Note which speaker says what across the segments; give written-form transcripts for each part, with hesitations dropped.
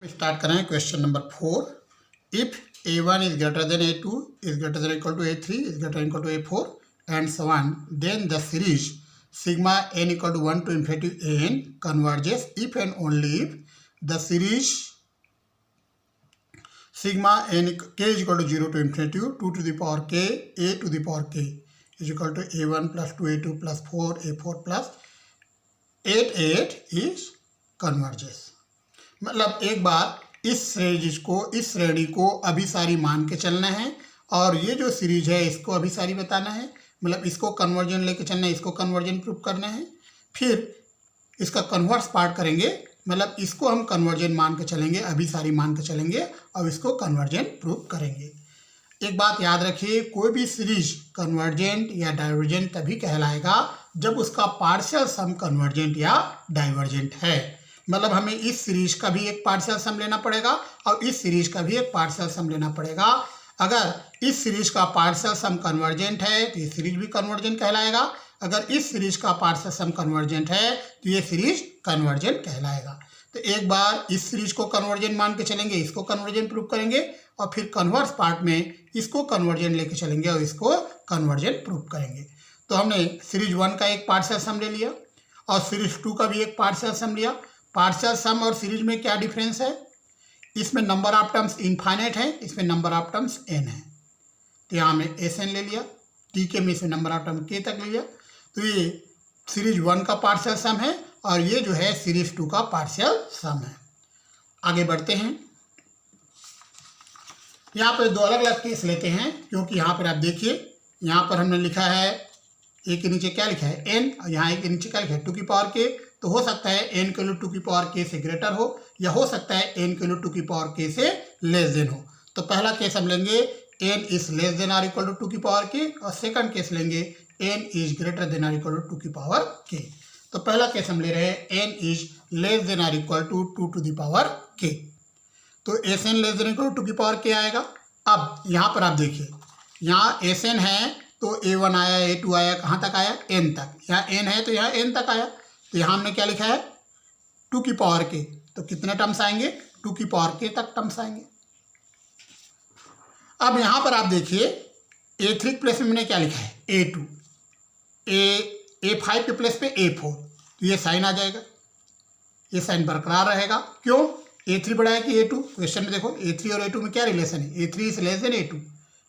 Speaker 1: Start करें question number 4। If a1 is greater than a2 is greater than or equal to a3 is greater than or equal to a4 and so on, then the series sigma n equal to 1 to infinity n converges if and only if the series sigma n k is equal to 0 to infinity 2 to the power k a to the power k is equal to a1 plus 2a2 plus 4a4 plus 8 is converges। मतलब एक बार इस श्रेणी को अभिसारी मान के चलना है और ये जो सीरीज है इसको अभिसारी बताना है, मतलब इसको कन्वर्जन लेके चलना है, इसको कन्वर्जन प्रूव करना है। फिर इसका कन्वर्स पार्ट करेंगे, मतलब इसको हम कन्वर्जन मान के चलेंगे, अभिसारी मान के चलेंगे और इसको कन्वर्जन प्रूव करेंगे। एक बात याद रखिए, कोई भी सीरीज कन्वर्जेंट या डाइवर्जेंट तभी कहलाएगा जब उसका पार्शियल सम कन्वर्जेंट या डाइवर्जेंट है। मतलब हमें इस सीरीज का भी एक पार्शियल सम लेना पड़ेगा और इस सीरीज का भी एक पार्शियल सम लेना पड़ेगा। अगर इस सीरीज का पार्शियल सम कन्वर्जेंट है तो ये सीरीज भी कन्वर्जेंट कहलाएगा, अगर इस सीरीज का पार्शियल सम कन्वर्जेंट है तो ये सीरीज कन्वर्जेंट कहलाएगा। तो एक बार इस सीरीज को कन्वर्जेंट मान के चलेंगे, इसको कन्वर्जेंट प्रूव करेंगे और फिर कन्वर्स पार्ट में इसको कन्वर्जेंट लेके चलेंगे और इसको कन्वर्जेंट प्रूव करेंगे। तो हमने सीरीज 1 का एक पार्शियल सम ले लिया और सीरीज 2 का भी एक पार्शियल सम लिया। पार्शियल सम और सीरीज में क्या डिफरेंस है? इसमें नंबर ऑफ टर्म्स इनफाइनाइट है, इसमें नंबर ऑफ टर्म्स n है। तो यहाँ हमने एस एन ले लिया, टी के में इसमें नंबर ऑफ टर्म k तक ले लिया। तो ये सीरीज 1 का पार्शियल सम है और ये जो है सीरीज 2 का पार्शियल सम है। आगे बढ़ते हैं। यहाँ पर दो अलग अलग केस लेते हैं, क्योंकि यहाँ पर आप देखिए, यहाँ पर हमने लिखा है ए के नीचे क्या लिखा है n और यहाँ ए के नीचे क्या लिखा है 2 की पावर k। तो हो सकता है n के लिए 2 की पावर k से ग्रेटर हो या हो सकता है n के लिए 2 की पावर k से लेस देन हो। तो पहला केस हम लेंगे n is less than or equal to 2 की पावर k और सेकंड केस लेंगे n is greater than or equal to 2 की पावर k। तो पहला केस हम ले रहे हैं n is less than or equal to 2 to the power k। तो S N less than equal to 2 की पावर k आएगा। अब यहाँ पर आप देखिए, यहाँ एस एन है तो a1 आया, a2 आया, कहाँ तक आया n तक। यहाँ n है तो यहाँ n तक आया। तो यहाँ हमने क्या लिखा है 2 की पावर k, तो कितने टर्म्स आएंगे 2 की पावर k तक टर्म्स आएंगे। अब यहाँ पर आप देखिए a3 के प्लेस में मैंने क्या लिखा है a2, a5 के प्लेस पे a4, तो ये साइन आ जाएगा, ये साइन बरकरार रहेगा। क्यों? a3 बड़ा है कि a2? क्वेश्चन में देखो a3 और a2 में क्या रिलेशन है, a3 is less then a2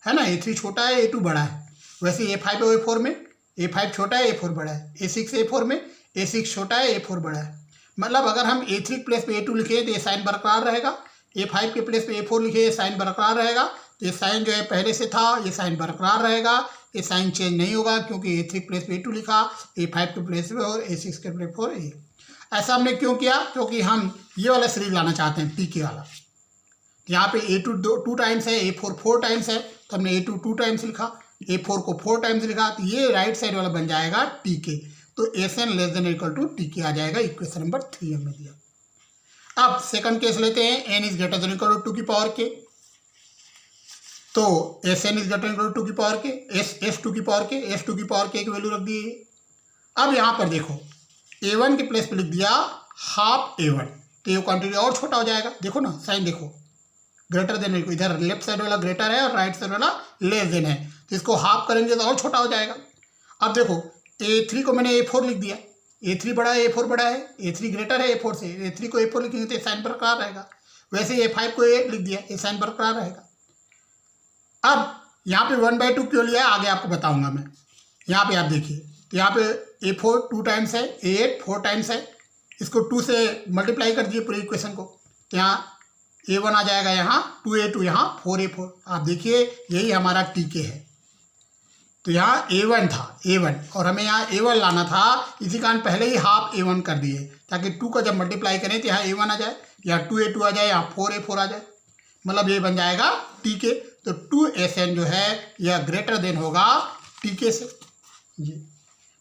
Speaker 1: है ना, a3 छोटा है a2 बड़ा है। वैसे a5 और a4 में a5 छोटा है a4 बड़ा है, a6 a4 में a6 छोटा है a4 बड़ा है। मतलब अगर हम a3 के प्लेस पे a2 लिखे तो ये साइन बरकरार रहेगा, a5 के प्लेस पे a4 लिखे ये साइन बरकरार रहेगा। तो ये साइन जो है पहले से था ये साइन बरकरार रहेगा, ये साइन चेंज नहीं होगा क्योंकि a3 के प्लेस पे a2 लिखा, a5 के प्लेस पे और a6 के प्लेस पर a। ऐसा हमने क्यों किया? क्योंकि हम ये वाला सीरीज लाना चाहते हैं pk वाला। यहाँ पे a2 2 टाइम्स है, a4 4 टाइम्स है, तो हमने a2 2 टाइम्स लिखा, a4 को 4 टाइम्स लिखा, तो ये राइट साइड वाला बन जाएगा tk। तो S N less than equal to tk आ जाएगा। इक्वेशन नंबर 3 हमने दिया। अब सेकंड केस लेते हैं, n is greater than equal to 2 की पावर k। तो S N is greater than equal to 2 की पावर k, एस 2 की पावर k, एस 2 की पावर k की वैल्यू रख दी। अब यहाँ पर देखो a1 के प्लेस पे लिख दिया हाफ a1, तो ये क्वांटिटी और छोटा हो जाएगा। देखो ना साइन, देखो ग्रेटर देन, इधर लेफ्ट साइड वाला ग्रेटर है और राइट साइड वाला लेस देन है, तो इसको हाफ करेंगे तो और छोटा हो जाएगा। अब देखो a3 को मैंने a4 लिख दिया, a3 बड़ा है a4 बड़ा है, a3 ग्रेटर है a4 से, a3 को a4 लिखेंगे तो साइन बरकरार रहेगा। वैसे a5 को a लिख दिया, ये साइन बरकरार रहेगा। अब यहाँ पे 1/2 क्यों लिया है आगे आपको बताऊंगा मैं। यहाँ पे आप देखिए, तो यहाँ पे a4 2 टाइम्स है, a8 4 टाइम्स है, इसको 2 से मल्टीप्लाई कर दीजिए पूरी इक्वेशन को, तो यहाँ a1 आ जाएगा, यहाँ 2a2, यहाँ 4a4। आप देखिए यही हमारा tk है। तो यहाँ a1 था a1 और हमें यहाँ a1 लाना था, इसी कारण पहले ही हाफ a1 कर दिए ताकि 2 का जब मल्टीप्लाई करें तो यहाँ a1 आ जाए, यहाँ 2a2 आ जाए, यहाँ 4a4 आ जाए, मतलब ये बन जाएगा tk। तो 2sn जो है यह ग्रेटर देन होगा tk से जी,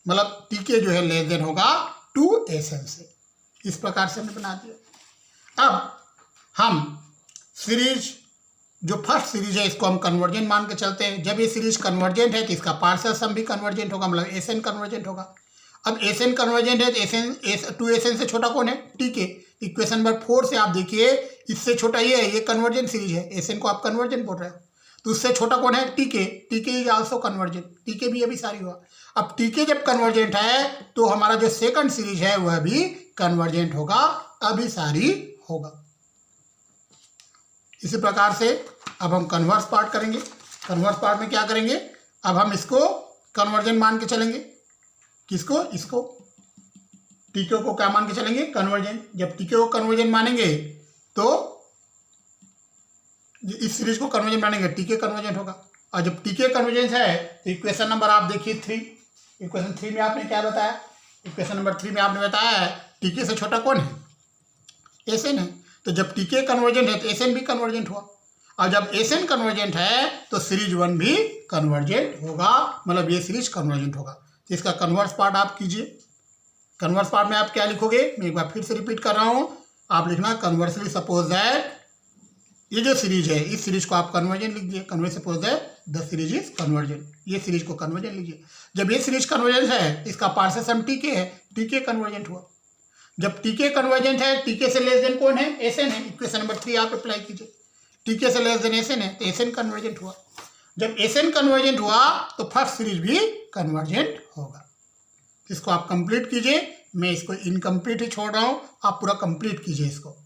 Speaker 1: मतलब tk जो है लेस देन होगा 2sn से। इस प्रकार से हमने बना दिया। अब हम सीरीज जो फर्स्ट सीरीज है इसको हम कन्वर्जेंट मान के चलते हैं। जब ये सीरीज कन्वर्जेंट है तो इसका पार्शियल सम भी कन्वर्जेंट होगा, मतलब एस एन कन्वर्जेंट होगा। अब एस एन कन्वर्जेंट है तो S N to S N से छोटा कौन है, टी के। इक्वेशन नंबर 4 से आप देखिए इससे छोटा ये है, ये कन्वर्जेंट सीरीज है, एस एन को आप कन्वर्जेंट बोल रहे हो, तो उससे छोटा कौन है, टी के। टी के इज आल्सो कन्वर्जेंट, टी के भी अभी सारी हुआ। अब टी के जब कन्वर्जेंट है तो हमारा जो सेकंड सीरीज है वह भी कन्वर्जेंट होगा, अभी सारी होगा। इसी प्रकार से अब हम कन्वर्स पार्ट करेंगे। कन्वर्स पार्ट में क्या करेंगे, अब हम इसको कन्वर्जेंट मान के चलेंगे। किसको, इसको टीके को क्या मान के चलेंगे, कन्वर्जेंट। जब टीके को कन्वर्जेंट मानेंगे तो इस सीरीज को कन्वर्जेंट मानेंगे, टीके कन्वर्जेंट होगा। और जब टीके कन्वर्जेंट है तो इक्वेशन नंबर आप देखिए 3, इक्वेशन 3 में आपने क्या बताया, इक्वेशन नंबर 3 में आपने बताया है टीके से छोटा कौन है, एस एन है। तो जब टीके कन्वर्जेंट है तो एस एन भी कन्वर्जेंट हुआ, और जब एस एन कन्वर्जेंट है तो सीरीज 1 भी कन्वर्जेंट होगा, मतलब ये सीरीज कन्वर्जेंट होगा। तो इसका कन्वर्स पार्ट आप कीजिए। कन्वर्स पार्ट में आप क्या लिखोगे, मैं एक बार फिर से रिपीट कर रहा हूँ, आप लिखना कन्वर्सली सपोज दैट, ये जो सीरीज है इस सीरीज को आप कन्वर्जेंट लिख दिए। Conversely suppose that the series is convergent, ये सीरीज को कन्वर्जेंट लीजिए। जब ये सीरीज कन्वर्जेंट है इसका पार्शियल सम टीके है, टीके कन्वर्जेंट हुआ। जब टीके कन्वर्जेंट है, टीके से लेस देन कौन है, एस एन है। इक्वेशन नंबर 3 आप अप्लाई कीजिए, टीके से लेस देन एस एन है तो एस एन कन्वर्जेंट हुआ। जब एस एन कन्वर्जेंट हुआ तो फर्स्ट सीरीज भी कन्वर्जेंट होगा। इसको आप कंप्लीट कीजिए, मैं इसको इनकम्प्लीट ही छोड़ रहा हूँ, आप पूरा कंप्लीट कीजिए इसको।